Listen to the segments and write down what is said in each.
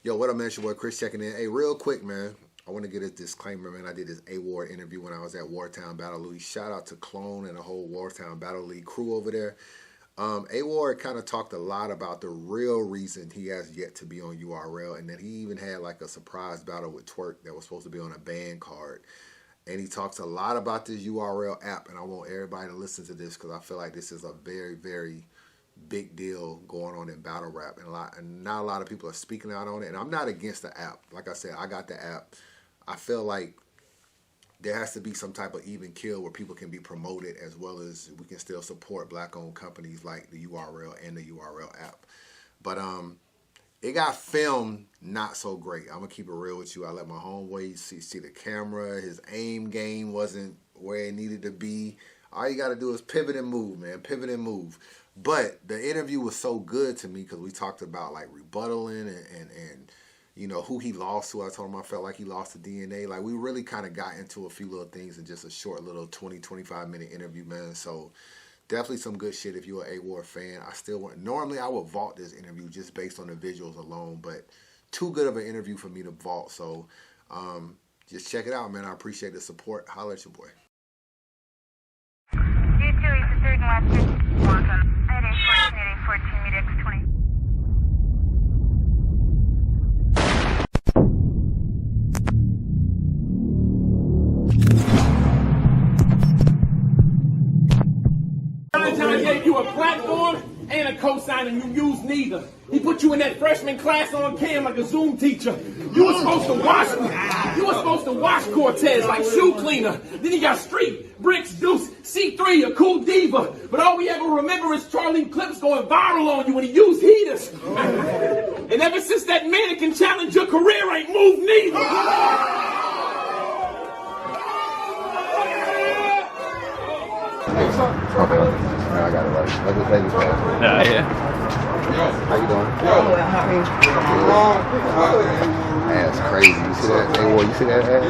Yo, what up, man? It's your boy Chris checking in. Hey, real quick, man. I want to get a disclaimer, man. I did this A.Ward interview when I was at Wartown Battle League. Shout out to Clone and the whole Wartown Battle League crew over there. A.Ward kind of talked a lot about the real reason he has yet to be on URL, and that he even had like a surprise battle with Twerk that was supposed to be on a band card. And he talks a lot about this URL app, and I want everybody to listen to this because I feel like this is a very, very big deal going on in battle rap, and not a lot of people are speaking out on it. And I'm not against the app. Like I said, I got the app. I feel like there has to be some type of even kill where people can be promoted, as well as we can still support black-owned companies like the URL and the URL app. But it got filmed not so great. I'm gonna keep it real with you. I let my homeboy see the camera. His aim game wasn't where it needed to be. All you gotta do is pivot and move, man. Pivot and move. But the interview was so good to me because we talked about like rebuttaling and you know who he lost to. I told him I felt like he lost to DNA. Like we really kind of got into a few little things in just a short little 20-25 minute interview, man. So definitely some good shit if you're an A.Ward fan. Normally I would vault this interview just based on the visuals alone, but too good of an interview for me to vault. So just check it out, man. I appreciate the support. Holla at your boy. D2 is the third and last one. At A14, meet X20. Valentine gave you a platform and a cosign, and you used neither. He put you in that freshman class on cam like a Zoom teacher. You were supposed to wash Cortez like shoe cleaner. Then you got Street, Bricks, Deuce, C3, a cool diva. But all we ever remember is Charlie clips going viral on you when he used heaters. And ever since that mannequin challenge, your career ain't moved neither. Okay. I got it right. Let's just take this fast. Yeah. How you doing? Ass crazy. You see that? A.Ward, you see that ass?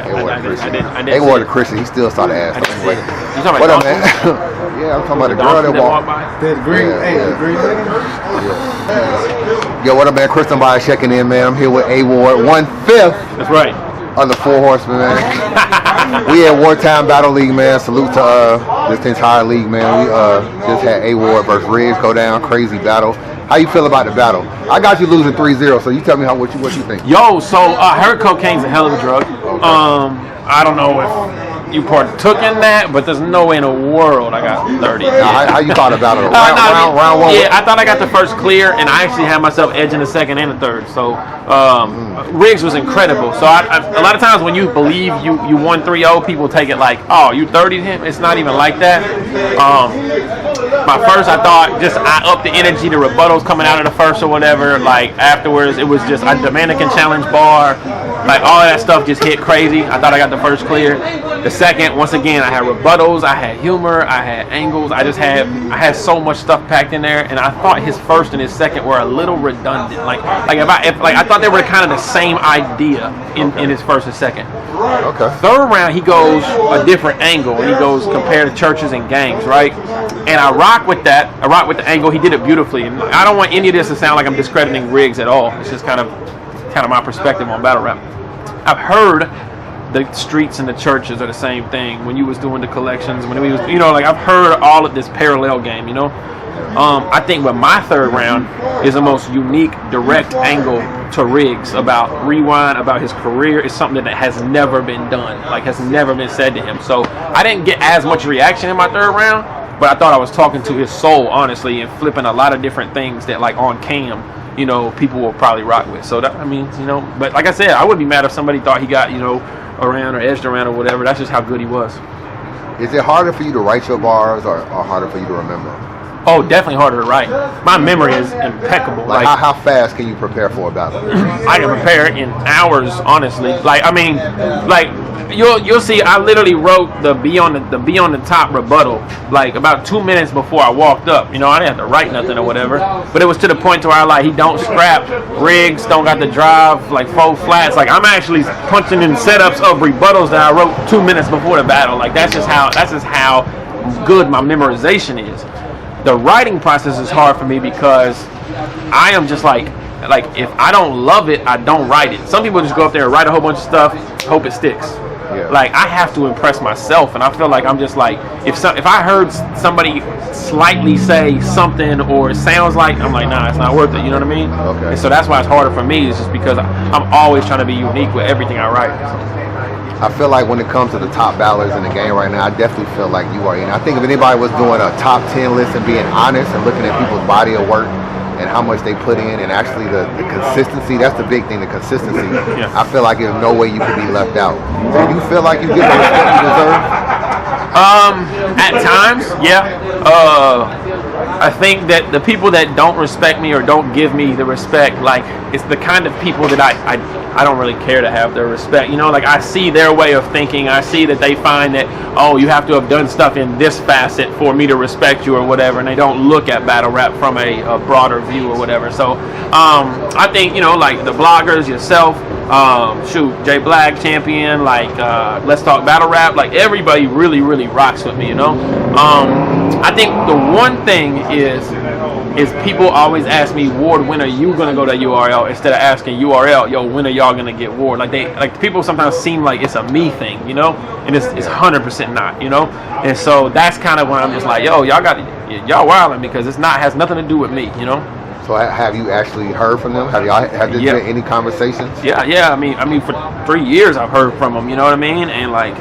A.Ward the Christian. A.Ward the Christian. He still saw the ass. What up, man? Yeah, I'm talking about the girl that walked by. That green, the green lady? Yeah. Yo, what up, man? Chris Unbias checking in, man. I'm here with A.Ward, 1/5. That's right. Of the Four Horsemen, man. We at Wartown Battle League, man. Salute to this entire league, man. We just had A.Ward versus Riggz go down. Crazy battle. How you feel about the battle? I got you losing 3-0, so you tell me what you think. Yo, so I heard cocaine's a hell of a drug. Okay. I don't know if you partook in that, but there's no way in the world I got 30. How you thought about it? Round one? Yeah, I thought I got the first clear, and I actually had myself edging the second and the third. So Riggz was incredible. So a lot of times when you believe you won 3-0, people take it like, oh, you 30'd him. It's not even like that. My first, I thought I upped the energy, the rebuttals coming out of the first or whatever. Like afterwards, it was just the mannequin challenge bar, like all of that stuff just hit crazy. I thought I got the first clear. The second, once again, I had rebuttals, I had humor, I had angles. I had so much stuff packed in there, and I thought his first and his second were a little redundant. I thought they were kind of the same idea in his first and second. Okay. Third round, he goes a different angle, and he goes compare to churches and gangs, right? And I rock with that. I rock with the angle. He did it beautifully, and I don't want any of this to sound like I'm discrediting Riggz at all. It's just kind of my perspective on battle rap. I've heard the streets and the churches are the same thing. When you was doing the collections, when we was, I've heard all of this parallel game, I think with my third round is the most unique, direct angle to Riggz about Rewind, about his career. Is something that has never been done, has never been said to him. So I didn't get as much reaction in my third round, but I thought I was talking to his soul, honestly, and flipping a lot of different things that, on cam, people will probably rock with. So that, but like I said, I wouldn't be mad if somebody thought he got, around or edged around or whatever. That's just how good he was. Is it harder for you to write your bars or harder for you to remember? Oh, definitely harder to write. My memory is impeccable. How fast can you prepare for a battle? I can prepare in hours, honestly. You'll see. I literally wrote the be on the top rebuttal about 2 minutes before I walked up. I didn't have to write nothing or whatever. But it was to the point to where he don't scrap. Riggz don't got the drive 4 flats. I'm actually punching in setups of rebuttals that I wrote 2 minutes before the battle. That's just how good my memorization is. The writing process is hard for me because I am just like if I don't love it, I don't write it. Some people just go up there and write a whole bunch of stuff, hope it sticks. Yeah. Like I have to impress myself, and I feel like I'm just like if I heard somebody slightly say something or it sounds like, I'm like, nah, it's not worth it. You know what I mean? Okay. And so that's why it's harder for me. It's just because I'm always trying to be unique with everything I write. I feel like when it comes to the top battlers in the game right now, I definitely feel like you are in. I think if anybody was doing a top 10 list and being honest and looking at people's body of work and how much they put in and actually the consistency, that's the big thing, the consistency. Yeah. I feel like there's no way you could be left out. Do you feel like you get the respect you deserve? At times, yeah. I think that the people that don't respect me or don't give me the respect, like, it's the kind of people that I don't really care to have their respect. You know, like, I see their way of thinking. I see that they find that, oh, you have to have done stuff in this facet for me to respect you or whatever, and they don't look at battle rap from a broader view or whatever. So, I think, you know, like, the bloggers, yourself, Jay Black, Champion, like, Let's Talk Battle Rap, like, everybody really, really rocks with me, you know? I think the one thing is people always ask me, Ward, when are you gonna go to URL, instead of asking URL, yo, when are y'all gonna get Ward? Like people sometimes seem like it's a me thing, you know, and it's 100% not, you know. And so that's kind of when I'm just like, yo, y'all wilding because has nothing to do with me, you know. So have you actually heard from them? Have there been any conversations? Yeah. I mean, for 3 years I've heard from them. You know what I mean? And like,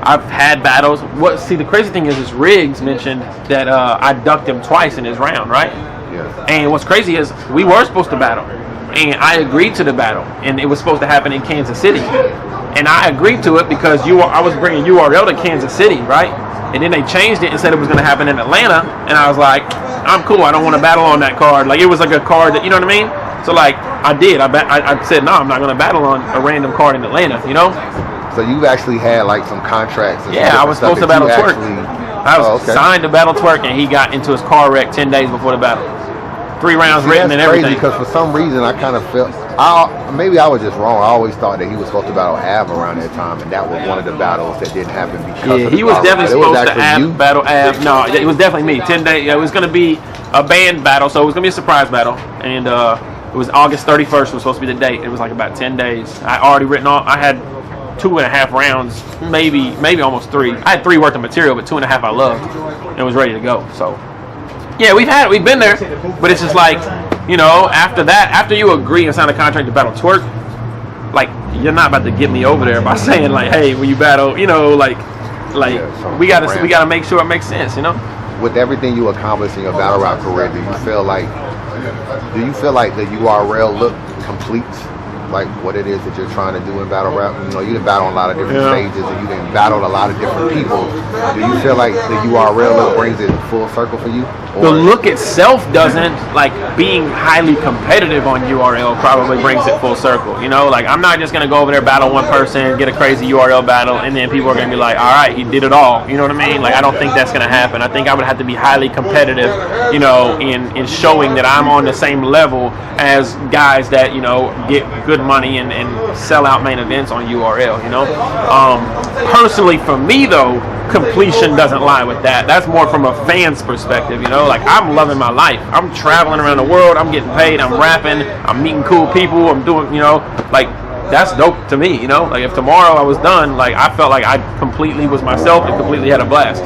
I've had battles. The crazy thing is Riggz mentioned that I ducked him twice in his round, right? Yeah. And what's crazy is we were supposed to battle, and I agreed to the battle, and it was supposed to happen in Kansas City, and I agreed to it because I was bringing URL to Kansas City, right? And then they changed it and said it was going to happen in Atlanta, and I was like, I'm cool. I don't want to battle on that card. Like, it was like a card that, you know what I mean? So like, I did. I said, no, I'm not going to battle on a random card in Atlanta, you know? So you've actually had like some contracts. And I was supposed to battle Twerk. I was signed to battle Twerk, and he got into his car wreck 10 days before the battle. 3 rounds written and everything. Crazy because for some reason I kind of felt, maybe I was just wrong. I always thought that he was supposed to battle Av around that time, and that was one of the battles that didn't happen because of the he was definitely supposed to battle Av. You? No, it was definitely me. 10 days. It was going to be a band battle, so it was going to be a surprise battle, and it was August 31st was supposed to be the date. It was like about 10 days. I already written all. I had 2.5 rounds, maybe almost 3. I had 3 worth of material, but 2.5 I loved, and was ready to go. So, yeah, we've been there, but it's just like, you know, after you agree and sign a contract to battle Twerk, like, you're not about to get me over there by saying like, hey, when you battle, you know, like we gotta make sure it makes sense, you know. With everything you accomplished in your battle rap career, do you feel like the URL look complete? Like what it is that you're trying to do in battle rap? You know, you done battle on a lot of different stages, and you done battled a lot of different people. Do you feel like the URL look brings it full circle for you? The look itself doesn't. Like, being highly competitive on URL probably brings it full circle. You know, like, I'm not just gonna go over there, battle one person, get a crazy URL battle, and then people are gonna be like, all right, he did it all. You know what I mean? Like, I don't think that's gonna happen. I think I would have to be highly competitive, you know, in showing that I'm on the same level as guys that, you know, get good money and sell out main events on URL, you know. Personally, for me though, completion doesn't lie with that. That's more from a fan's perspective, you know. Like, I'm loving my life. I'm traveling around the world. I'm getting paid. I'm rapping. I'm meeting cool people. I'm doing, you know, like, that's dope to me, you know. Like, if tomorrow I was done, like, I felt like I completely was myself and completely had a blast.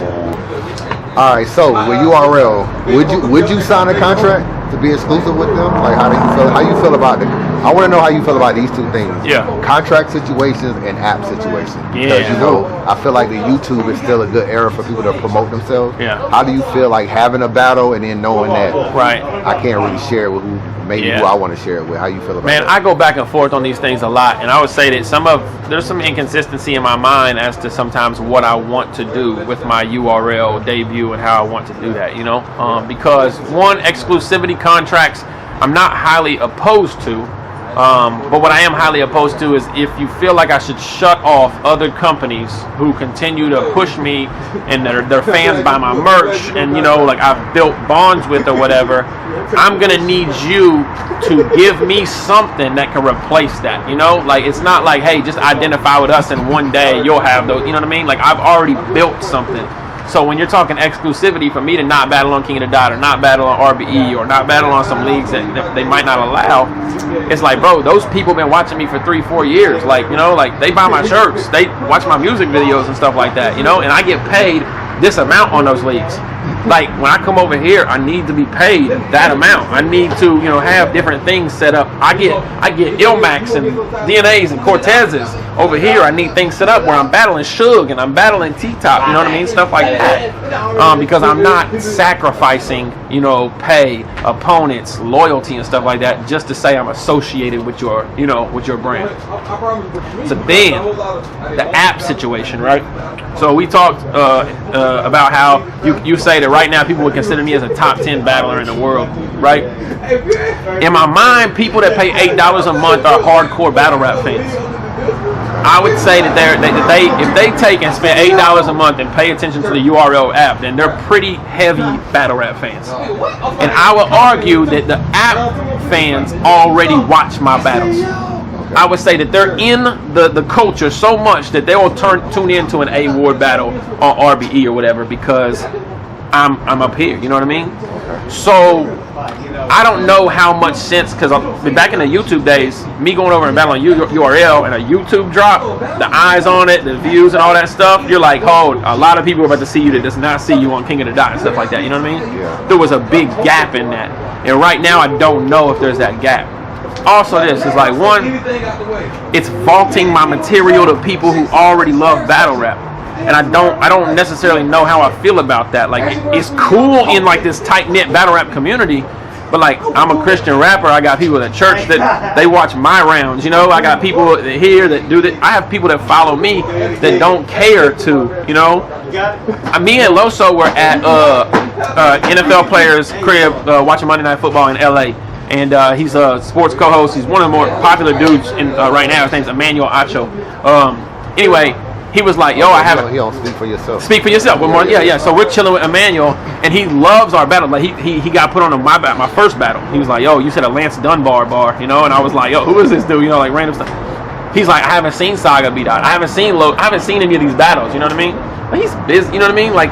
All right, so with URL, would you sign a contract to be exclusive with them? Like, how you feel about I want to know how you feel about these two things. Yeah. Contract situations and app situations. Yeah. Because, you know, I feel like the YouTube is still a good era for people to promote themselves. Yeah. How do you feel like having a battle and then knowing that right, I can't really share it with who I want to share it with? How you feel about that? Man, I go back and forth on these things a lot, and I would say that there's some inconsistency in my mind as to sometimes what I want to do with my URL debut and how I want to do that, you know? Because one, exclusivity contracts, I'm not highly opposed to. But what I am highly opposed to is if you feel like I should shut off other companies who continue to push me and they're fans by my merch and, you know, like I've built bonds with or whatever, I'm going to need you to give me something that can replace that, you know? Like, it's not like, hey, just identify with us and one day you'll have those, you know what I mean? Like, I've already built something. So when you're talking exclusivity, for me to not battle on King of the Dot or not battle on RBE or not battle on some leagues that they might not allow, it's like, bro, those people been watching me for 3-4 years. Like, you know, like they buy my shirts, they watch my music videos and stuff like that, you know, and I get paid this amount on those leagues. Like when I come over here, I need to be paid that amount. I need to, you know, have different things set up. I get Ilmax and DNAs and Cortezes. Over here, I need things set up where I'm battling Suge and I'm battling T-Top, you know what I mean? Stuff like that. Because I'm not sacrificing, you know, pay, opponents, loyalty and stuff like that just to say I'm associated with your, you know, with your brand. So then, the app situation, right? So we talked about how you say that right now people would consider me as a top 10 battler in the world, right? In my mind, people that pay $8 a month are hardcore battle rap fans. I would say that if they take and spend $8 a month and pay attention to the URL app, then they're pretty heavy battle rap fans. And I would argue that the app fans already watch my battles. I would say that they're in the culture so much that they will tune into an A.Ward battle on RBE or whatever because I'm up here. You know what I mean? So I don't know how much sense, because back in the YouTube days, me going over and battling URL and a YouTube drop, the eyes on it, the views and all that stuff, you're like, hold, a lot of people are about to see you that does not see you on King of the Dot and stuff like that. You know what I mean? Yeah. There was a big gap in that. And right now I don't know if there's that gap. Also, this is like, one, it's vaulting my material to people who already love battle rap, and I don't necessarily know how I feel about that. Like, it's cool in like this tight knit battle rap community, but like, I'm a Christian rapper. I got people at church that they watch my rounds. You know, I got people here that do that. I have people that follow me that don't care to. You know, me and Loso were at NFL players' crib watching Monday Night Football in LA. And he's a sports co-host. He's one of the more popular dudes in right now. His name's Emmanuel Acho. Anyway, he was like, "Yo, I haven't." He don't speak for yourself. Speak for yourself. Yeah. So we're chilling with Emmanuel, and he loves our battle. Like he got put on my first battle. He was like, "Yo, you said a Lance Dunbar bar, you know?" And I was like, "Yo, who is this dude?" You know, like random stuff. He's like, "I haven't seen Saga beat out. I haven't seen any of these battles." You know what I mean? Like, he's busy. You know what I mean? Like,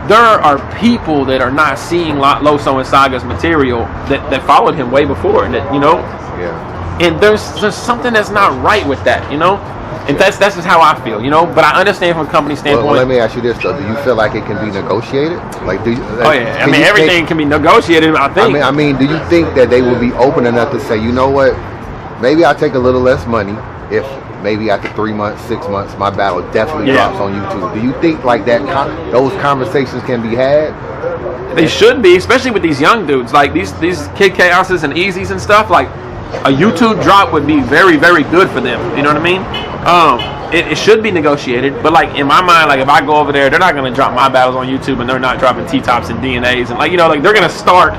there are people that are not seeing Loso and Saga's material that followed him way before, and that, you know. Yeah. And there's something that's not right with that, you know. And that's just how I feel, you know. But I understand from a company standpoint. Well, let me ask you this though: do you feel like it can be negotiated? Like, oh yeah, I mean everything can be negotiated. I think. I mean, do you think that they will be open enough to say, you know what, maybe I'll take a little less money if maybe after 3 months, 6 months, my battle definitely drops on YouTube? Do you think like that? Those conversations can be had? They should be, especially with these young dudes, like these Kid Chaoses and Easies and stuff. Like, a YouTube drop would be very, very good for them. You know what I mean? It should be negotiated, but like in my mind, like if I go over there, they're not gonna drop my battles on YouTube, and they're not dropping T-Tops and DNAs, and like, you know, like they're gonna start,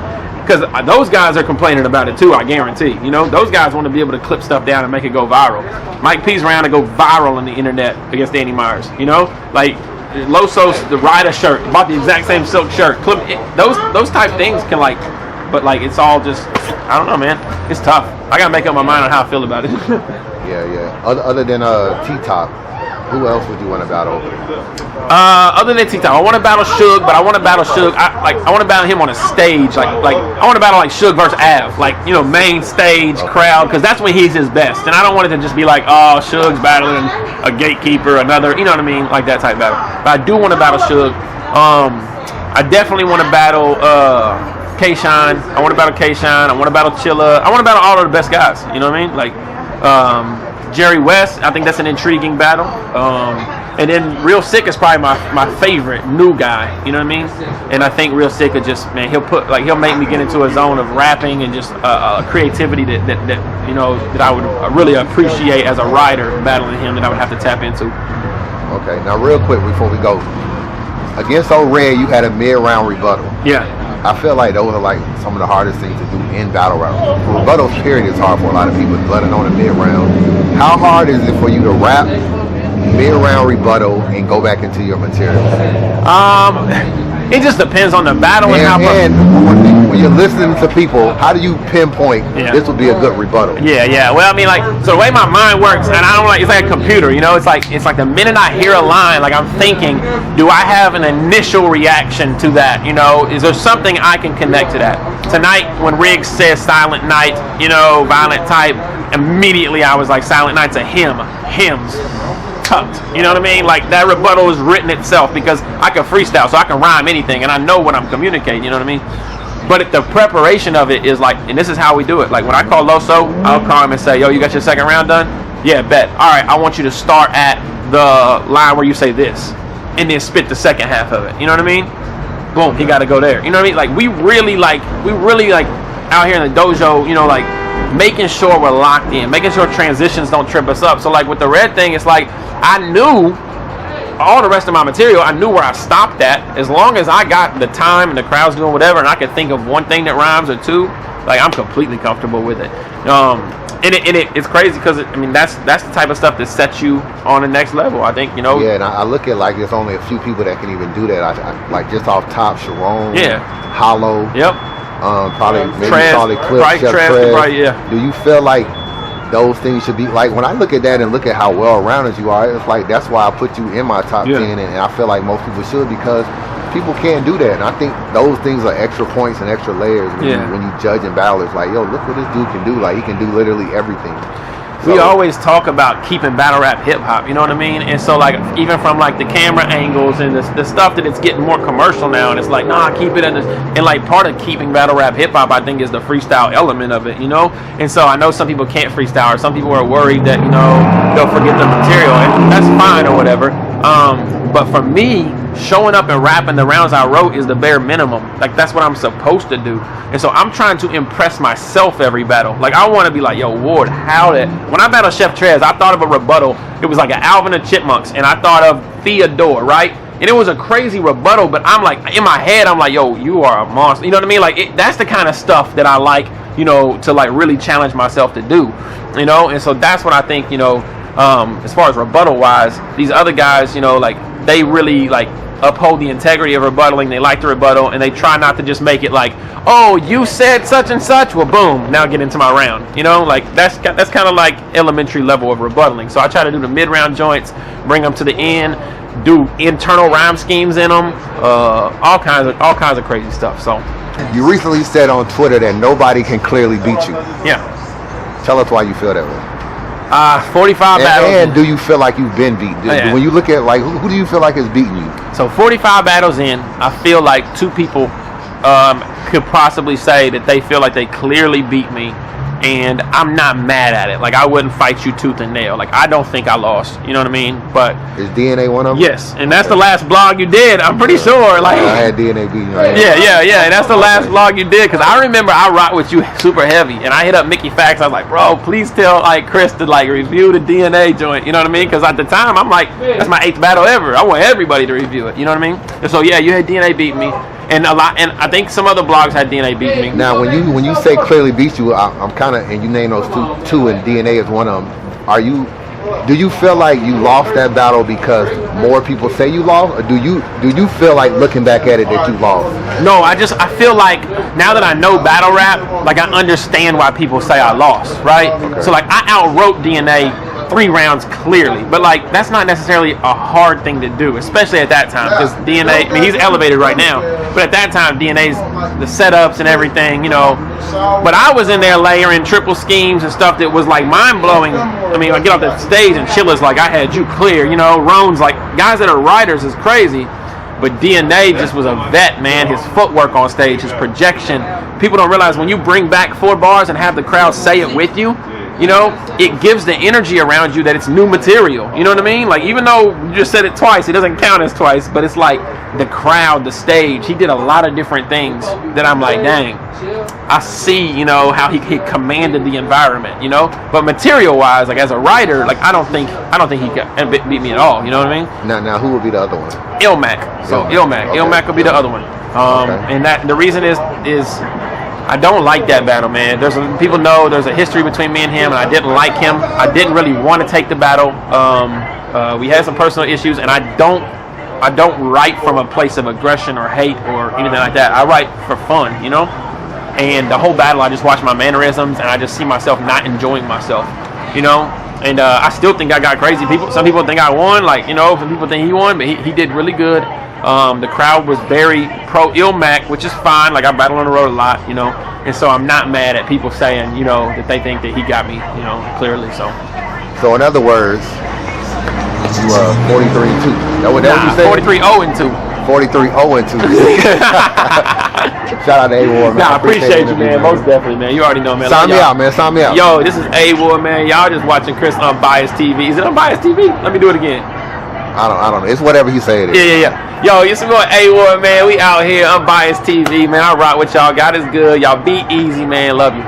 because those guys are complaining about it too. I guarantee. You know, those guys want to be able to clip stuff down and make it go viral. Mike P's around to go viral on the internet against Danny Myers. You know, like Loso's the Ryder shirt, bought the exact same silk shirt. Clip it, those type things can like, but like it's all just, I don't know, man. It's tough. I gotta make up my mind on how I feel about it. Yeah. Other than T-Top, who else would you want to battle over there? Other than T-Top, I want to battle Suge, but I want to battle Suge. I want to battle him on a stage, like I want to battle like Suge versus Av, like, you know, main stage crowd, because that's when he's his best. And I don't want it to just be like, oh, Suge's battling a gatekeeper, another, you know what I mean, like that type battle. But I do want to battle Suge. I definitely want to battle K-Shine. I want to battle K-Shine. I want to battle Chilla. I want to battle all of the best guys. You know what I mean? Like Jerry West. I think that's an intriguing battle. And then Real Sick is probably my favorite new guy. You know what I mean? And I think Real Sick will just, man, he'll make me get into a zone of rapping and just creativity that you know, that I would really appreciate as a writer battling him, that I would have to tap into. Okay, now real quick before we go, against O-Red, you had a mid-round rebuttal. Yeah. I feel like those are like some of the hardest things to do in battle rap. Rebuttals, period, is hard for a lot of people, letting on a mid-round. How hard is it for you to rap mid-round rebuttal and go back into your material? It just depends on the battle and how much. And when you're listening to people, how do you pinpoint this would be a good rebuttal? Yeah. Well, I mean, like, so the way my mind works, and I don't like, it's like a computer, you know. It's like the minute I hear a line, like I'm thinking, do I have an initial reaction to that? You know, is there something I can connect to that? Tonight, when Riggz says Silent Night, you know, violent type, immediately I was like, Silent Night's a hymns. Tucked, you know what I mean? Like that rebuttal is written itself because I can freestyle, so I can rhyme anything, and I know what I'm communicating. You know what I mean? But the preparation of it is like, and this is how we do it. Like when I call Loso, I'll call him and say, "Yo, you got your second round done? Yeah, bet. All right, I want you to start at the line where you say this, and then spit the second half of it. You know what I mean? Boom, he got to go there. You know what I mean? Like we really like out here in the dojo. You know, like making sure we're locked in, making sure transitions don't trip us up. So like with the red thing, it's like I knew all the rest of my material, I knew where I stopped at. As long as I got the time and the crowd's doing whatever and I could think of one thing that rhymes or two, like I'm completely comfortable with it. It's crazy because I mean that's the type of stuff that sets you on the next level, I think, you know. Yeah, and I look at like there's only a few people that can even do that. I like just off top, Sharon, Hollow, probably maybe Charlie Cliff, Chef Trez. Do you feel like those things should be like, when I look at that and look at how well rounded you are, it's like that's why I put you in my top 10, and I feel like most people should, because people can't do that, and I think those things are extra points and extra layers when you judge and battle. It's like, yo, look what this dude can do. Like he can do literally everything. So, we always talk about keeping battle rap hip hop, you know what I mean? And so like even from like the camera angles and the stuff that it's getting more commercial now, and it's like, nah, keep it in this. And like part of keeping battle rap hip hop, I think, is the freestyle element of it, you know? And so I know some people can't freestyle, or some people are worried that, you know, they'll forget the material, and that's fine or whatever. But for me, showing up and rapping the rounds I wrote is the bare minimum. Like that's what I'm supposed to do. And so I'm trying to impress myself every battle. Like I want to be like, yo, Ward, how did, when I battled Chef Trez, I thought of a rebuttal. It was like an Alvin and Chipmunks, and I thought of Theodore, right? And it was a crazy rebuttal, but I'm like, in my head, I'm like, yo, you are a monster. You know what I mean? Like that's the kind of stuff that I like, you know, to like really challenge myself to do, you know? And so that's what I think, you know, as far as rebuttal wise, these other guys, you know, like they really like uphold the integrity of rebuttaling. They like the rebuttal, and they try not to just make it like, oh, you said such and such, well, boom, now get into my round. You know, like that's kind of like elementary level of rebuttaling. So I try to do the mid-round joints, bring them to the end, do internal rhyme schemes in them, all kinds of crazy stuff. So you recently said on Twitter that nobody can clearly beat you. Yeah. Tell us why you feel that way. 45 battles. And do you feel like you've been beat? When you look at like who do you feel like has beaten you? So 45 battles in, I feel like two people could possibly say that they feel like they clearly beat me, and I'm not mad at it. Like I wouldn't fight you tooth and nail. Like I don't think I lost. You know what I mean? But is DNA one of them? Yes, and that's the last blog you did. I'm pretty sure. Like I had DNA beating you. Yeah. And that's the last blog you did, because I remember I rocked with you super heavy, and I hit up Mickey Fax. I was like, bro, please tell like Chris to like review the DNA joint. You know what I mean? Because at the time I'm like, that's my 8th battle ever. I want everybody to review it. You know what I mean? And so yeah, you had DNA beat me. And a lot, and I think some other blogs had DNA beat me. Now, when you say clearly beat you, I'm kind of, and you name those two, and DNA is one of them. Do you feel like you lost that battle because more people say you lost, or do you feel like looking back at it that you lost? No, I feel like now that I know battle rap, like I understand why people say I lost, right? Okay. So like I outwrote DNA 3 rounds clearly, but like that's not necessarily a hard thing to do, especially at that time, because DNA, I mean, he's elevated right now, but at that time DNA's the setups and everything, you know. But I was in there layering triple schemes and stuff that was like mind blowing. I mean, I get off the stage and Chilla's like, I had you clear, you know. Roan's like, guys that are writers is crazy. But DNA just was a vet, man. His footwork on stage, his projection. People don't realize when you bring back 4 bars and have the crowd say it with you, you know, it gives the energy around you that it's new material. You know what I mean? Like, even though you just said it twice, it doesn't count as twice, but it's like the crowd, the stage. He did a lot of different things that I'm like, dang, I see, you know, how he commanded the environment, you know? But material-wise, like as a writer, like I don't think he can beat me at all, you know what I mean? Now who would be the other one? Ilmac. So Ilmac. Okay. Ilmac would be the other one. And that the reason is I don't like that battle, man. People know there's a history between me and him, and I didn't like him. I didn't really want to take the battle. We had some personal issues, and I don't I don't write from a place of aggression or hate or anything like that. I write for fun, you know. And the whole battle, I just watch my mannerisms, and I just see myself not enjoying myself, you know. And I still think I got crazy people. Some people think I won, like, you know, some people think he won, but he did really good. The crowd was very pro Ilmac, which is fine. Like, I battle on the road a lot, you know. And so I'm not mad at people saying, you know, that they think that he got me, you know, clearly. So in other words, you 43-2. That what you said? 43-0-2. 43-0-2. Shout out to A.Ward, man. Nah, I appreciate you, man. Most definitely, man. You already know, man. Sign me out, man. Sign me out. Yo, this is A.Ward, man. Y'all just watching Chris Unbias TV. Is it Unbias TV? Let me do it again. I don't know. It's whatever you say it is. Yeah. Yo, it's your boy A.Ward, man. We out here, Unbias TV, man. I rock with y'all. God is good. Y'all be easy, man. Love you.